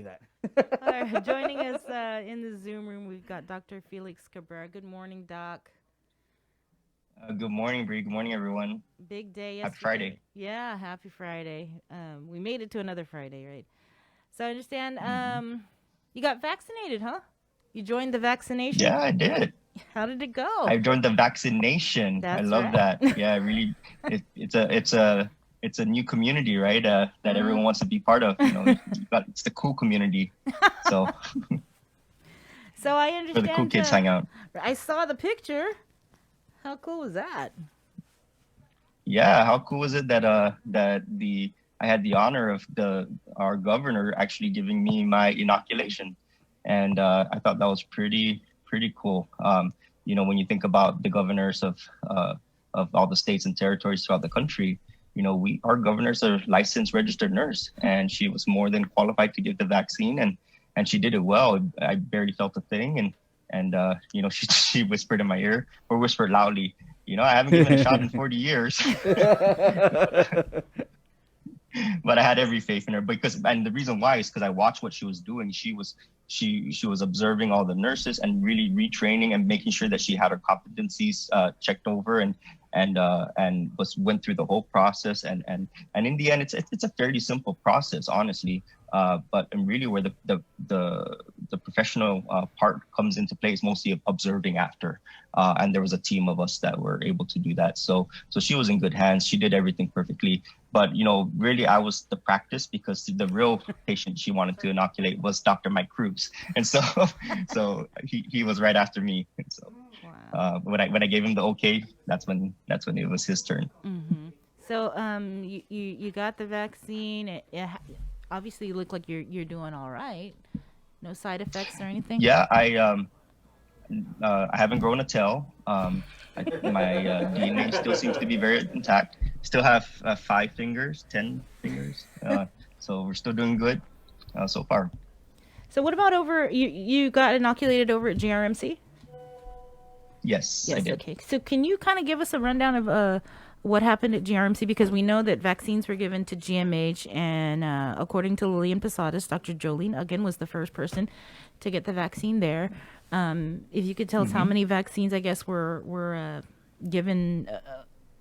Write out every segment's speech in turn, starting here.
that. All right, joining us in the Zoom room, we've got Dr. Felix Cabrera. Good morning, Doc. Good morning, Bree. Good morning, everyone. Big day Happy yesterday. Friday. Yeah, happy Friday. We made it to another Friday, right? So I understand hmm you got vaccinated, huh? You joined the vaccination? Yeah, I did. How did it go? I joined the vaccination. I That's love right. that. Yeah, really. It's a new community, right? That Mm. everyone wants to be part of. It's the cool community. So So I where the cool understand. kids hang out. I saw the picture. How cool was that? Yeah, how cool is it that I had the honor of the our governor actually giving me my inoculation, and I thought that was pretty cool. When you think about the governors of all the states and territories throughout the country, we our governor's a licensed registered nurse, and she was more than qualified to give the vaccine, and she did it well. I barely felt a thing, and she whispered in my ear or whispered loudly. I haven't given a shot in 40 years, but I had every faith in her and the reason why is because I watched what she was doing. She was observing all the nurses and really retraining and making sure that she had her competencies checked over and went through the whole process and in the end it's a fairly simple process, honestly. But and really where the professional part comes into play is mostly observing after. And there was a team of us that were able to do that. So she was in good hands. She did everything perfectly. But really, I was the practice because the real patient she wanted to inoculate was Dr. Mike Cruz, and so he was right after me. And so Wow. when I gave him the okay, that's when it was his turn. Mm-hmm. So you got the vaccine. Obviously you look like you're doing all right. No side effects or anything. Yeah, I haven't grown a tail. My DNA still seems to be very intact. Still have 5 fingers, 10 fingers. So we're still doing good so far. So what about over you got inoculated over at GRMC? Yes, I Yes, did. okay. So can you kind of give us a rundown of what happened at GRMC, because we know that vaccines were given to GMH, and according to Lillian Posadas, Dr. Jolene Uggan was the first person to get the vaccine there. If you could tell us how hmm many vaccines, I guess, were given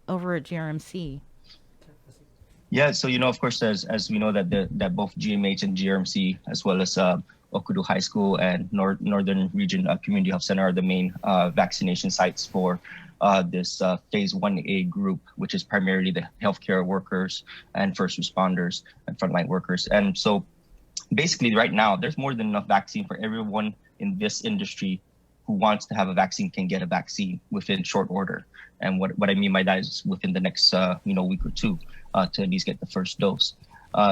over at GRMC. Yeah, so of course, as we know that both GMH and GRMC, as well as Okudu High School and Northern Region Community Health Center, are the main vaccination sites for this Phase 1A group, which is primarily the healthcare workers and first responders and frontline workers. And so basically, right now, there's more than enough vaccine for everyone in this industry who wants to have a vaccine can get a vaccine within short order. And what I mean by that is within the next week or two to at least get the first dose.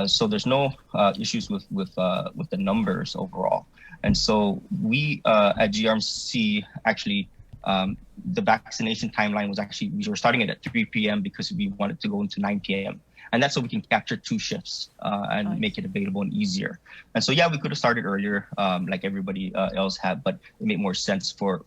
So there's no issues with the numbers overall. And so we at GRMC actually the vaccination timeline was actually we were starting it at 3 p.m. because we wanted to go into 9 p.m. And that's so we can capture 2 shifts and make it available and easier. And so yeah, we could have started earlier, like everybody else had, but it made more sense for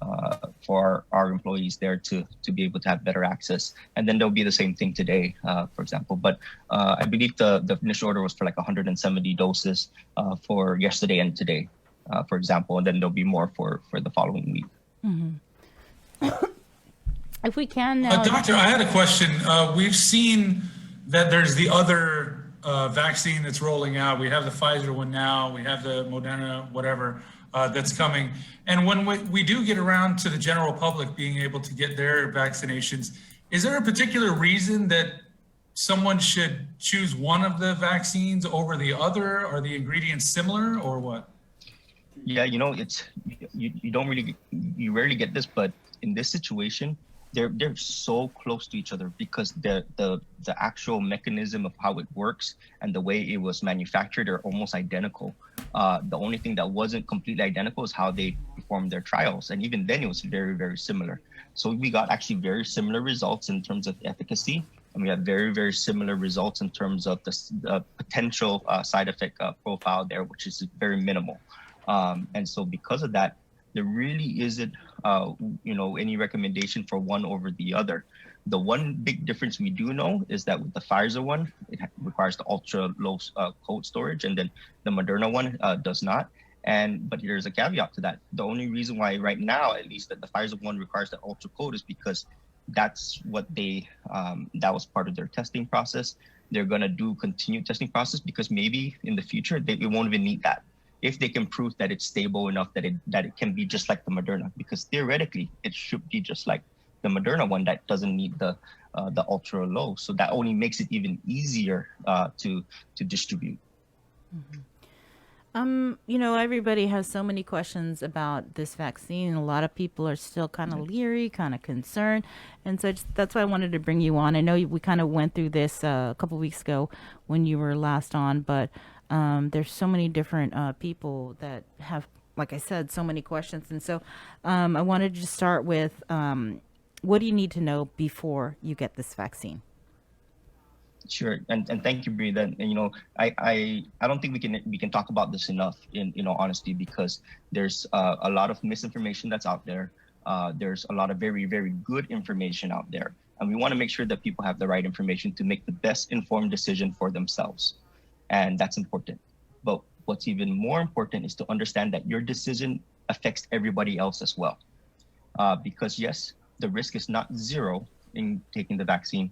our employees there to be able to have better access. And then there'll be the same thing today, for example. But I believe the initial order was for like 170 doses for yesterday and today, for example. And then there'll be more for the following week. Mm-hmm. If we can now. Doctor, I had a question. We've seen that there's the other vaccine that's rolling out. We have the Pfizer one now. We have the Moderna, whatever, that's coming. And when we do get around to the general public being able to get their vaccinations, is there a particular reason that someone should choose one of the vaccines over the other? Are the ingredients similar or what? Yeah, it's you rarely get this, but in this situation, they're so close to each other because the actual mechanism of how it works and the way it was manufactured are almost identical. The only thing that wasn't completely identical is how they performed their trials, and even then it was very, very similar. So we got actually very similar results in terms of efficacy, and we have very, very similar results in terms of the potential side effect profile there, which is very minimal. And so because of that, there really isn't any recommendation for one over the other. The one big difference we do know is that with the Pfizer one, it requires the ultra low cold storage, and then the Moderna one does not. But there's a caveat to that. The only reason why right now, at least, that the Pfizer one requires the ultra cold is because that's what that was part of their testing process. They're going to do continued testing process because maybe in the future they won't even need that if they can prove that it's stable enough that it can be just like the Moderna, because theoretically it should be just like the Moderna one that doesn't need the ultra low. So that only makes it even easier to distribute. Mm-hmm. Everybody has so many questions about this vaccine. A lot of people are still kind of leery, kind of concerned. And so that's why I wanted to bring you on. I know we kind of went through this a couple weeks ago when you were last on, but there's so many different people that have, like I said, so many questions. And so I wanted to start with what do you need to know before you get this vaccine? Sure, and thank you, Bree. That I don't think we can talk about this enough in honesty, because there's a lot of misinformation that's out there. There's a lot of very, very good information out there, and we want to make sure that people have the right information to make the best informed decision for themselves, and that's important. But what's even more important is to understand that your decision affects everybody else as well, because yes, the risk is not zero in taking the vaccine,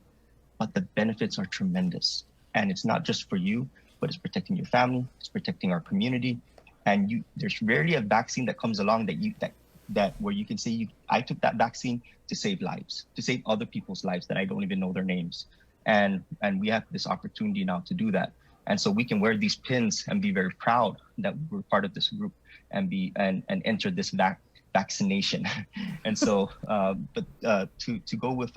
but the benefits are tremendous. And it's not just for you, but it's protecting your family, it's protecting our community. And there's rarely a vaccine that comes along that where you can say, I took that vaccine to save lives, to save other people's lives that I don't even know their names. And we have this opportunity now to do that. And so we can wear these pins and be very proud that we're part of this group and enter this vaccination. And so, to go with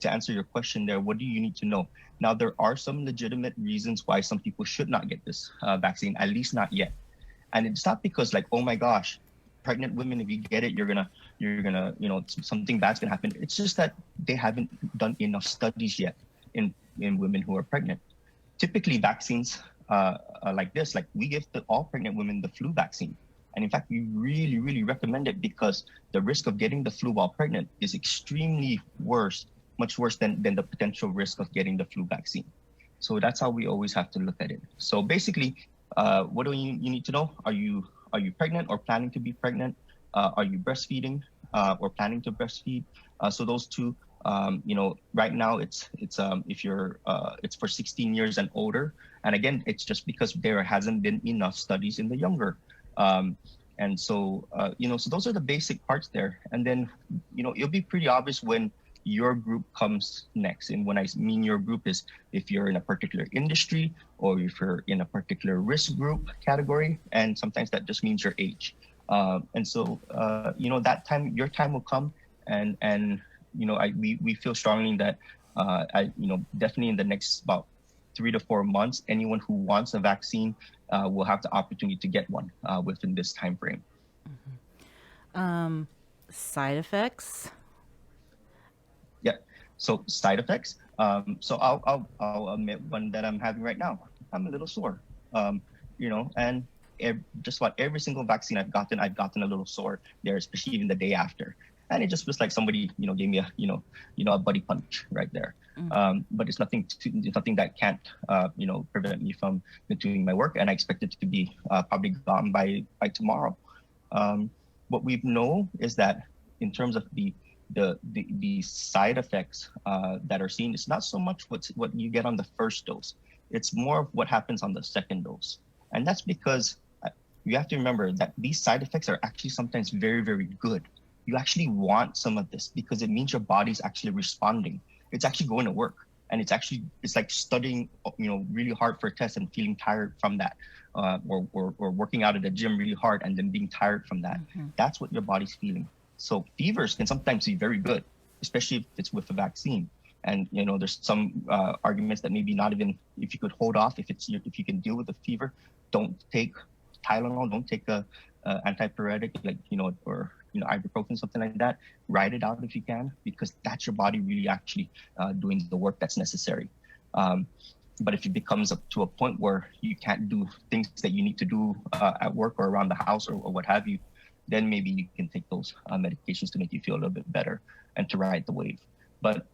to answer your question there, what do you need to know? Now, there are some legitimate reasons why some people should not get this vaccine, at least not yet. And it's not because like, oh my gosh, pregnant women, if you get it, you're gonna, something bad's gonna happen. It's just that they haven't done enough studies yet in women who are pregnant. Typically, vaccines like this, like we give all pregnant women the flu vaccine. And in fact, we really, really recommend it because the risk of getting the flu while pregnant is extremely much worse than the potential risk of getting the flu vaccine. So that's how we always have to look at it. So basically, what do you need to know? Are you pregnant or planning to be pregnant? Are you breastfeeding or planning to breastfeed? So those two, right now it's if you're it's for 16 years and older. And again, it's just because there hasn't been enough studies in the younger. And so, so those are the basic parts there. And then, it'll be pretty obvious when your group comes next. And when I mean your group is if you're in a particular industry or if you're in a particular risk group category, and sometimes that just means your age. And so, that time, your time will come, and we feel strongly that, definitely in the next about 3 to 4 months, anyone who wants a vaccine will have the opportunity to get one within this time frame. Mm-hmm. Side effects. Yeah. So side effects. So I'll admit one that I'm having right now. I'm a little sore. And just about every single vaccine I've gotten a little sore there, especially even the day after. And it just feels like somebody, gave me a buddy punch right there. Mm-hmm. But it's nothing that can't, prevent me from doing my work. And I expect it to be probably gone by tomorrow. What we know is that in terms of the side effects that are seen, it's not so much what you get on the first dose. It's more of what happens on the second dose. And that's because you have to remember that these side effects are actually sometimes very, very good. You actually want some of this because it means your body's actually responding. It's actually going to work. And it's like studying, really hard for a test and feeling tired from that, or working out at the gym really hard and then being tired from that. Mm-hmm. That's what your body's feeling. So fevers can sometimes be very good, especially if it's with a vaccine. And there's some arguments that maybe not even if you could hold off, if you can deal with the fever, don't take Tylenol, don't take a antipyretic or ibuprofen, something like that. Ride it out if you can, because that's your body really actually doing the work that's necessary. But if it becomes up to a point where you can't do things that you need to do at work or around the house or what have you, then maybe you can take those medications to make you feel a little bit better and to ride the wave. But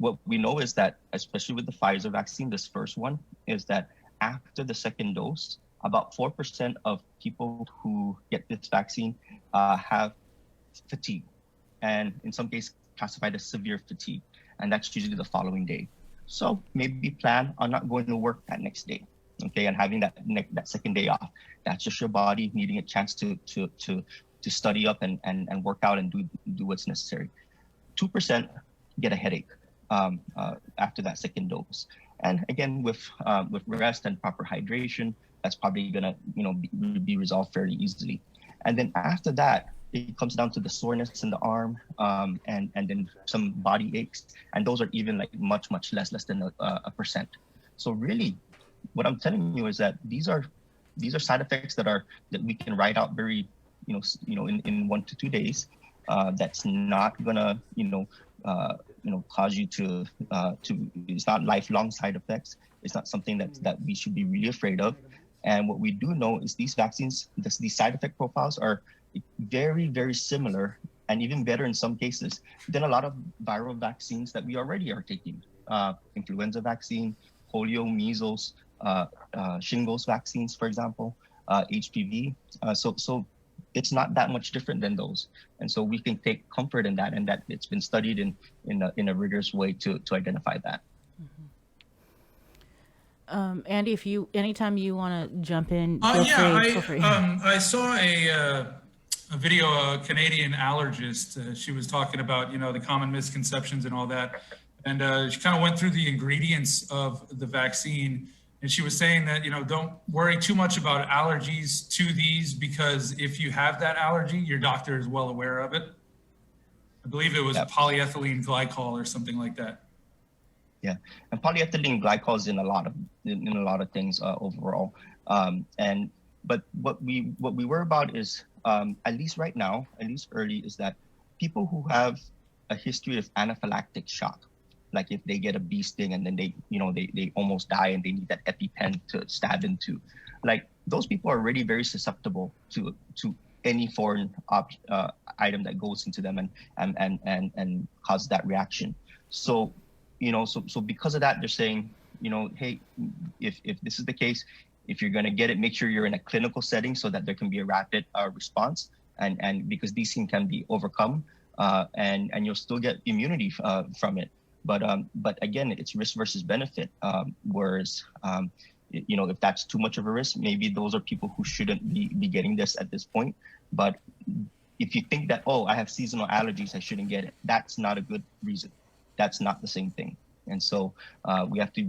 what we know is that, especially with the Pfizer vaccine, this first one, is that after the second dose, about 4% of people who get this vaccine have fatigue, and in some cases classified as severe fatigue, and that's usually the following day. So maybe plan on not going to work that next day, okay, and having that second day off. That's just your body needing a chance to study up and work out and do what's necessary. 2% get a headache after that second dose, and again with rest and proper hydration, that's probably gonna be resolved fairly easily. And then after that, it comes down to the soreness in the arm, and then some body aches, and those are even like much less than a percent. So really, what I'm telling you is that these are side effects that we can write out very in 1 to 2 days. That's not gonna cause you to it's not lifelong side effects. It's not something that we should be really afraid of. And what we do know is these vaccines, these side effect profiles are very, very similar, and even better in some cases than a lot of viral vaccines that we already are taking. Influenza vaccine, polio, measles, shingles vaccines, for example, HPV. So it's not that much different than those, and so we can take comfort in that, and that it's been studied in a rigorous way to identify that. Andy, anytime you want to jump in, feel free. I saw a video, a Canadian allergist. She was talking about the common misconceptions and all that, and she kind of went through the ingredients of the vaccine. And she was saying that, don't worry too much about allergies to these, because if you have that allergy, your doctor is well aware of it. I believe it was polyethylene glycol or something like that. Yeah, and polyethylene glycol is in a lot of things overall. But what we worry about is, at least right now, at least early, is that people who have a history of anaphylactic shock, like if they get a bee sting and then they almost die and they need that EpiPen to stab into, like those people are already very susceptible to any foreign item that goes into them and causes that reaction. So so because of that, they're saying, hey, if this is the case, if you're going to get it, make sure you're in a clinical setting so that there can be a rapid response, and because these things can be overcome, and you'll still get immunity from it. But again, it's risk versus benefit. Whereas, if that's too much of a risk, maybe those are people who shouldn't be getting this at this point. But if you think that, I have seasonal allergies, I shouldn't get it, that's not a good reason. That's not the same thing. And so we have to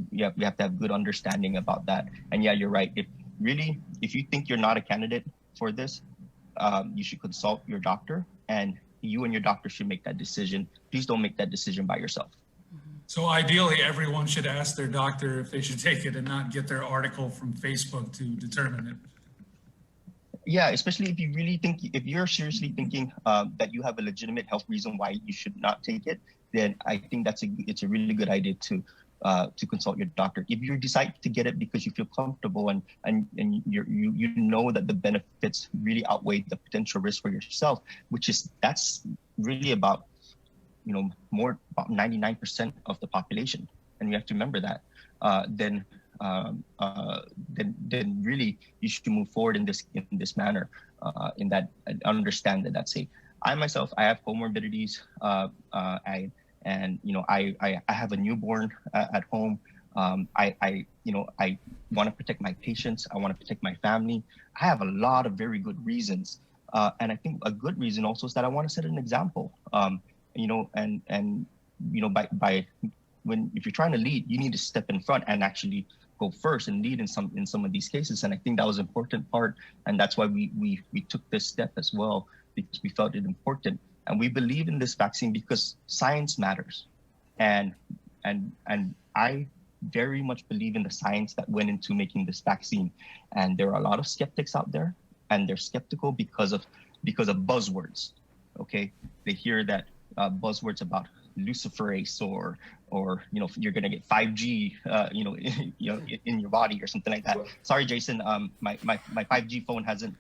have good understanding about that. And yeah, you're right. If you think you're not a candidate for this, you should consult your doctor, and you and your doctor should make that decision. Please don't make that decision by yourself. So ideally, everyone should ask their doctor if they should take it and not get their article from Facebook to determine it. Yeah, especially if you're seriously thinking that you have a legitimate health reason why you should not take it, then I think it's a really good idea to consult your doctor. If you decide to get it because you feel comfortable and you know that the benefits really outweigh the potential risk for yourself, that's really about more about 99% of the population, and you have to remember that. Then really you should move forward in this manner, in that, understand that that's safe. I myself, I have comorbidities. I have a newborn at home. I want to protect my patients. I want to protect my family. I have a lot of very good reasons, and I think a good reason also is that I want to set an example. If you're trying to lead, you need to step in front and actually go first and lead in some of these cases. And I think that was an important part, and that's why we took this step as well, because we felt it important. And we believe in this vaccine because science matters, and I very much believe in the science that went into making this vaccine. And there are a lot of skeptics out there, and they're skeptical because of buzzwords. Okay, they hear that buzzwords about luciferase or you're gonna get 5G in your body or something like that. Sorry, Jason, my 5G phone hasn't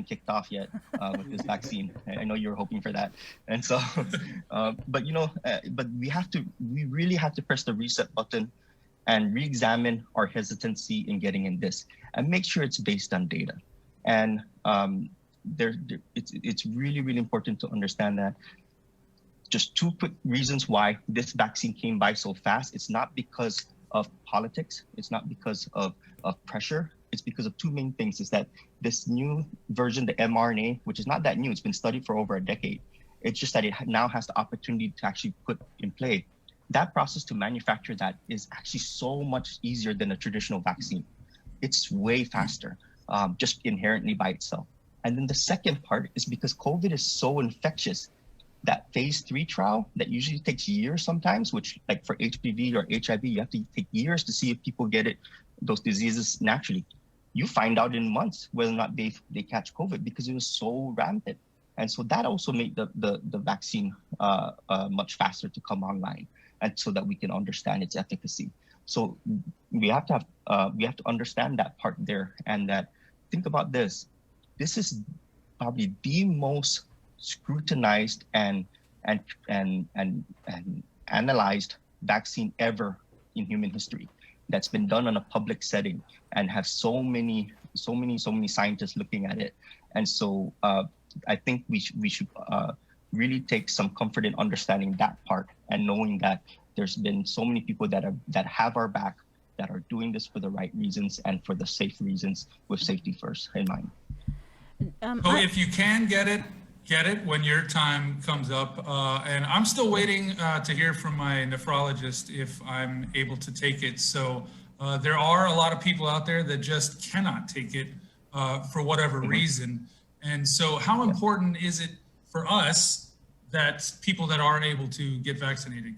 kicked off yet with this vaccine. I know you're hoping for that, and so but we really have to press the reset button and re-examine our hesitancy in getting in this, and make sure it's based on data. And it's really, really important to understand that. Just two quick reasons why this vaccine came by so fast. It's not because of politics. It's not because of pressure. It's because of two main things. Is that this new version, the mRNA, which is not that new, it's been studied for over a decade. It's just that it now has the opportunity to actually put in play. That process to manufacture that is actually so much easier than a traditional vaccine. It's way faster, just inherently by itself. And then the second part is because COVID is so infectious, that phase 3 trial that usually takes years sometimes, which like for HPV or HIV, you have to take years to see if people get those diseases naturally. You find out in months whether or not they catch COVID because it was so rampant. And so that also made the vaccine much faster to come online, and so that we can understand its efficacy. So we have to understand that part there, and that think about this. This is probably the most scrutinized and analyzed vaccine ever in human history, that's been done on a public setting and have so many scientists looking at it. And so I think we should really take some comfort in understanding that part, and knowing that there's been so many people that have our back, that are doing this for the right reasons and for the safe reasons, with safety first in mind. So if you can get it when your time comes up. And I'm still waiting to hear from my nephrologist if I'm able to take it. So there are a lot of people out there that just cannot take it for whatever reason. And so how important is it for us that people that are able to get vaccinated?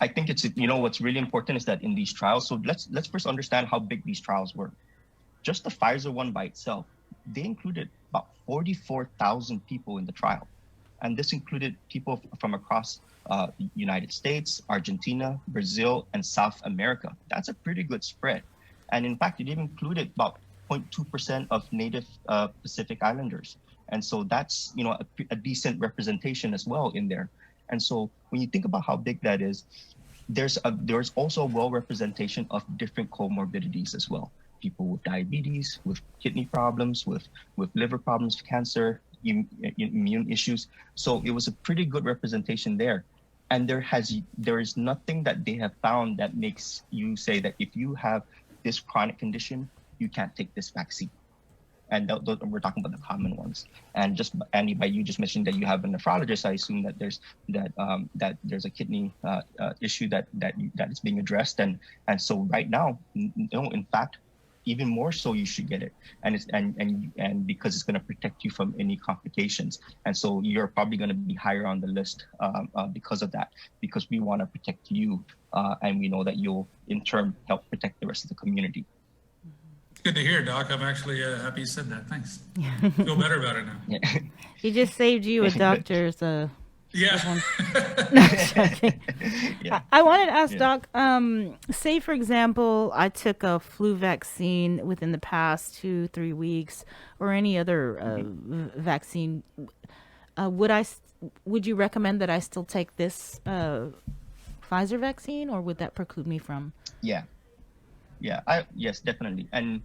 I think it's, what's really important is that in these trials, so let's first understand how big these trials were. Just the Pfizer one by itself, they included about 44,000 people in the trial. And this included people from across the United States, Argentina, Brazil, and South America. That's a pretty good spread. And in fact, it even included about 0.2% of native Pacific Islanders. And so that's, a decent representation as well in there. And so when you think about how big that is, there's also a well representation of different comorbidities as well. People with diabetes, with kidney problems, with liver problems, cancer, immune issues. So it was a pretty good representation there. And there is nothing that they have found that makes you say that if you have this chronic condition, you can't take this vaccine. And we're talking about the common ones. And just Andy, by you just mentioning that you have a nephrologist, I assume that there's a kidney issue that is being addressed. And so right now, in fact, even more so, you should get it, and because it's going to protect you from any complications. And so you're probably going to be higher on the list because of that, because we want to protect you, and we know that you'll in turn help protect the rest of the community. It's good to hear, Doc. I'm actually happy you said that. Thanks. Feel better about it now. Yeah. He just saved you a doctor's. Yeah. Yeah. I wanted to ask Doc, say for example, I took a flu vaccine within the past 2-3 weeks, or any other vaccine. Would you recommend that I still take this Pfizer vaccine, or would that preclude me from? Yeah. Yes, definitely. And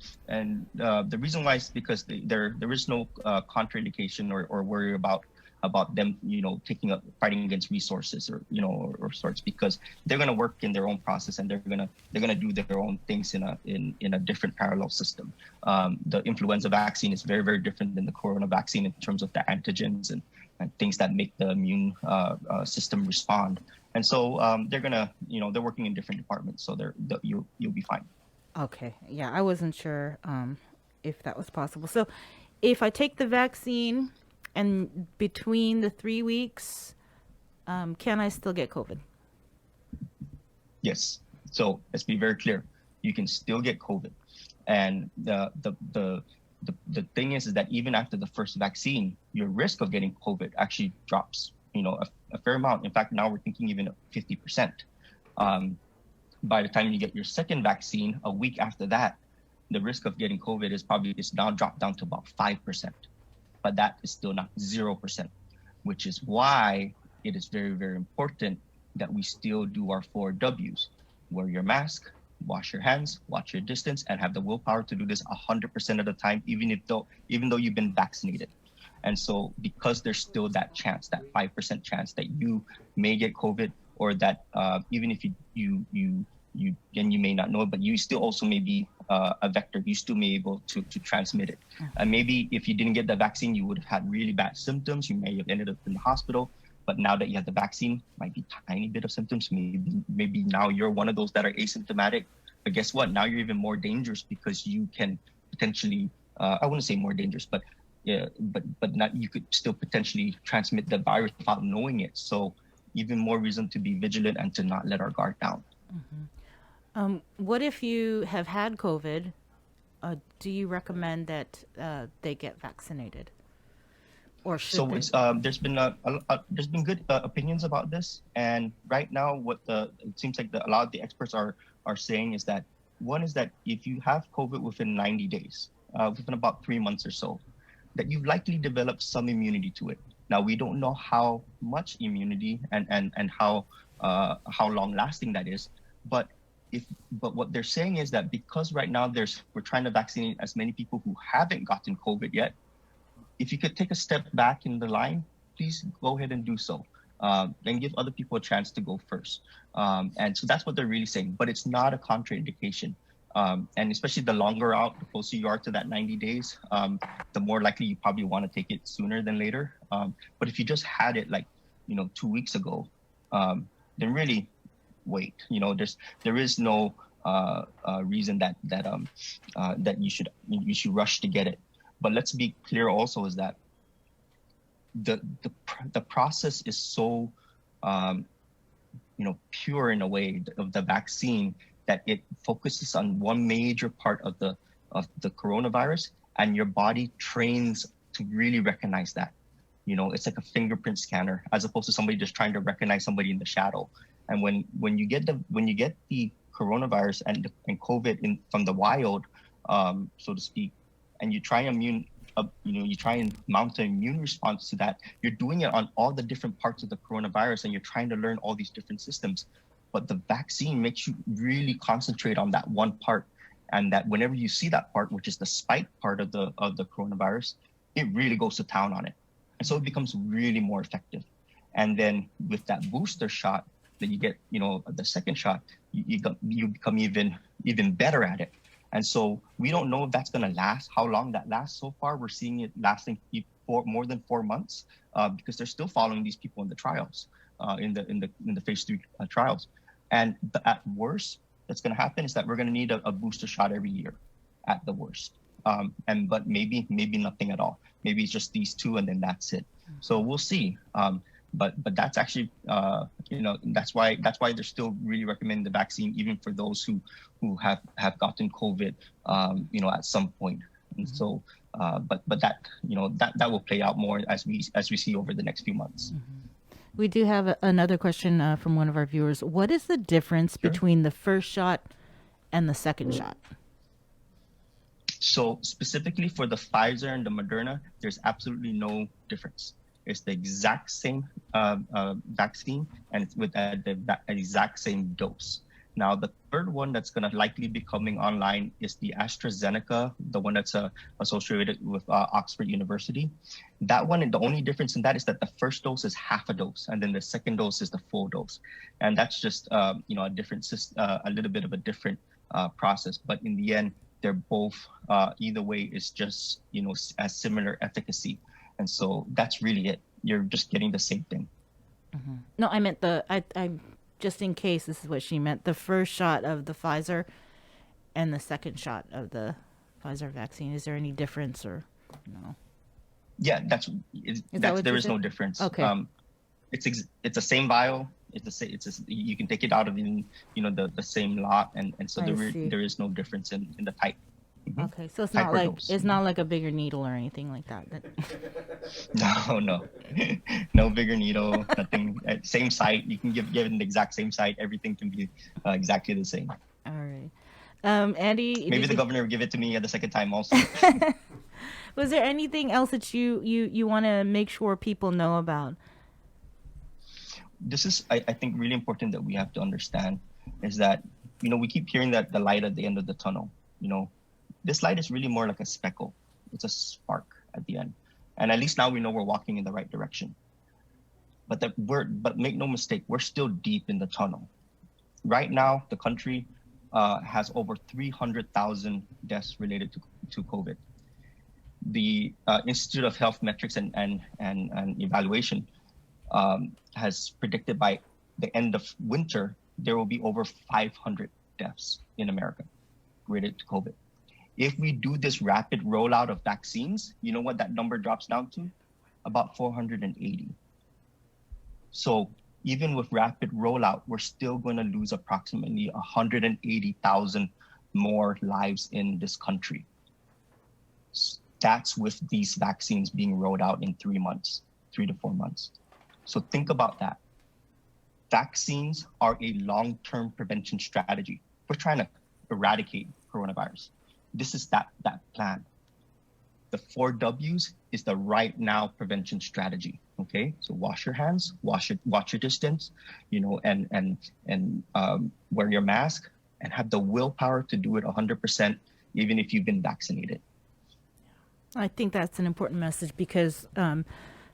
the reason why is because there is no contraindication or worry about them, fighting against resources or sorts, because they're going to work in their own process, and they're going to do their own things in a different parallel system. The influenza vaccine is very, very different than the corona vaccine in terms of the antigens and things that make the immune system respond. And so they're working in different departments, so you'll be fine. Okay. Yeah, I wasn't sure if that was possible. So if I take the vaccine, and between the 3 weeks, can I still get COVID? Yes. So let's be very clear. You can still get COVID. And the thing is that even after the first vaccine, your risk of getting COVID actually drops, a fair amount. In fact, now we're thinking even 50%. By the time you get your second vaccine, a week after that, the risk of getting COVID is now dropped down to about 5%. But that is still not 0%, which is why it is very, very important that we still do our 4 W's. Wear your mask, wash your hands, watch your distance, and have the willpower to do this 100% of the time, even though you've been vaccinated. And so because there's still that chance, that 5% chance that you may get COVID, or that even if you may not know it, but you still also may be a vector, you still may be able to transmit it. And maybe if you didn't get the vaccine, you would have had really bad symptoms. You may have ended up in the hospital. But now that you have the vaccine, might be tiny bit of symptoms. Maybe now you're one of those that are asymptomatic. But guess what? Now you're even more dangerous, because you can potentially, I wouldn't say more dangerous, but not, you could still potentially transmit the virus without knowing it. So even more reason to be vigilant and to not let our guard down. What if you have had COVID? Do you recommend that they get vaccinated? Or should So they? it's, there's been good opinions about this, and right now it seems like a lot of the experts are saying is that, one is that if you have COVID within 90 days, within about 3 months or so, that you've likely developed some immunity to it. Now we don't know how much immunity and how long lasting that is, but what they're saying is that because right now we're trying to vaccinate as many people who haven't gotten COVID yet. If you could take a step back in the line, please go ahead and do so. And give other people a chance to go first. And so that's what they're really saying, but it's not a contraindication. And especially the longer out, the closer you are to that 90 days, the more likely you probably want to take it sooner than later. But if you just had it 2 weeks ago, then really wait. There is no reason that you should rush to get it. But let's be clear also is that the process is so pure in a way of the vaccine, that it focuses on one major part of the coronavirus, and your body trains to really recognize that. It's like a fingerprint scanner, as opposed to somebody just trying to recognize somebody in the shadow. And when you get the coronavirus and COVID from the wild, so to speak, and you try and mount an immune response to that, you're doing it on all the different parts of the coronavirus, and you're trying to learn all these different systems. But the vaccine makes you really concentrate on that one part, and that whenever you see that part, which is the spike part of the coronavirus, it really goes to town on it, and so it becomes really more effective. And then with that booster shot that you get, the second shot, you become even better at it. And so we don't know if that's going to last, how long that lasts. So far, we're seeing it lasting for more than 4 months, because they're still following these people in the trials, in the phase 3 trials. And at worst, that's going to happen is that we're going to need a booster shot every year, at the worst. But maybe nothing at all. Maybe it's just these 2, and then that's it. So we'll see. But that's actually that's why they're still really recommending the vaccine, even for those who have gotten COVID at some point. And so but that that will play out more as we see over the next few months. We do have another question from one of our viewers. What is the difference between the first shot and the second shot? So specifically for the Pfizer and the Moderna, there's absolutely no difference. It's the exact same vaccine, and it's with the exact same dose. Now, the third one that's going to likely be coming online is the AstraZeneca, the one that's associated with Oxford University. That one, the only difference in that is that the first dose is half a dose, and then the second dose is the full dose. And that's just a different, a little bit of a different process. But in the end, they're both, either way, is just as similar efficacy. And so that's really it. You're just getting the same thing. Mm-hmm. No, I meant I just in case this is what she meant, the first shot of the Pfizer and the second shot of the Pfizer vaccine. Is there any difference or no? Yeah, there is no difference. Okay. It's the same vial. You can take it out of the same lot, and so there is no difference in the type. Okay, so it's not like a bigger needle or anything like that. No, no, no bigger needle, nothing. Same site. You can give given the exact same site. Everything can be exactly the same. All right. Andy, Maybe the governor will give it to me at the second time also. was there anything else that you want to make sure people know about? This is, I think, really important that we have to understand is that, we keep hearing that the light at the end of the tunnel, this light is really more like a speckle. It's a spark at the end. And at least now we know we're walking in the right direction. But make no mistake, we're still deep in the tunnel. Right now, the country has over 300,000 deaths related to COVID. The Institute of Health Metrics and Evaluation has predicted by the end of winter, there will be over 500 deaths in America related to COVID. If we do this rapid rollout of vaccines, you know what that number drops down to? About 480. So even with rapid rollout, we're still going to lose approximately 180,000 more lives in this country. That's with these vaccines being rolled out in 3 months, 3 to 4 months. So think about that. Vaccines are a long-term prevention strategy. We're trying to eradicate coronavirus. This is that plan. The 4 W's is the right now prevention strategy. Okay, so wash your hands, watch your distance, and wear your mask, and have the willpower to do it 100%, even if you've been vaccinated. I think that's an important message because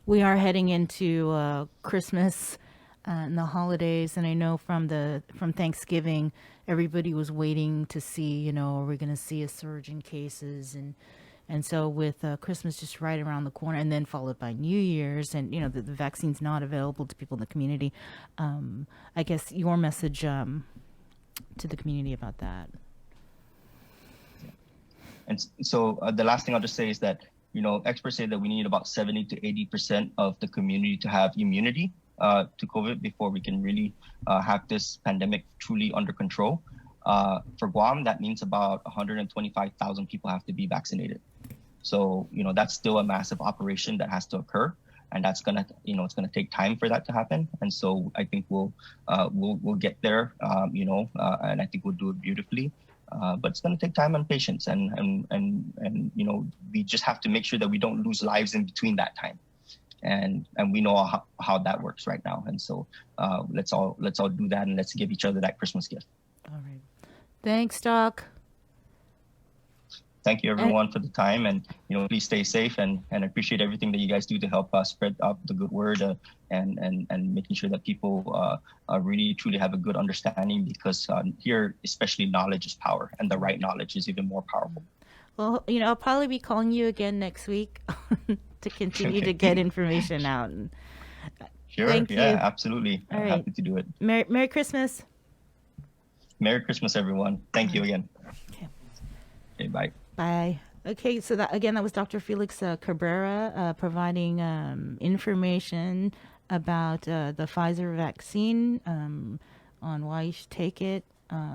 we are heading into Christmas and the holidays, and I know from Thanksgiving, everybody was waiting to see, are we going to see a surge in cases, and so with Christmas just right around the corner, and then followed by New Year's, and the vaccine's not available to people in the community. I guess your message to the community about that. And so the last thing I'll just say is that, experts say that we need about 70 to 80% of the community to have immunity to COVID before we can really have this pandemic truly under control. For Guam, that means about 125,000 people have to be vaccinated. So, that's still a massive operation that has to occur. And that's gonna, it's gonna take time for that to happen. And so I think we'll get there, and I think we'll do it beautifully. But it's going to take time and patience, and we just have to make sure that we don't lose lives in between that time, and we know how that works right now. And so let's all do that, and let's give each other that Christmas gift. All right, thanks, Doc. Thank you, everyone, for the time, and please stay safe, and appreciate everything that you guys do to help us spread up the good word, and making sure that people really truly have a good understanding, because here, especially, knowledge is power, and the right knowledge is even more powerful. Well, I'll probably be calling you again next week to continue to get information out. Sure. Thank you. Yeah, absolutely. All I'm right. happy to do it. Merry Christmas. Merry Christmas, everyone. Thank you again. Okay, bye. Bye. Okay, so that was Dr. Felix Cabrera providing information about the Pfizer vaccine, on why you should take it.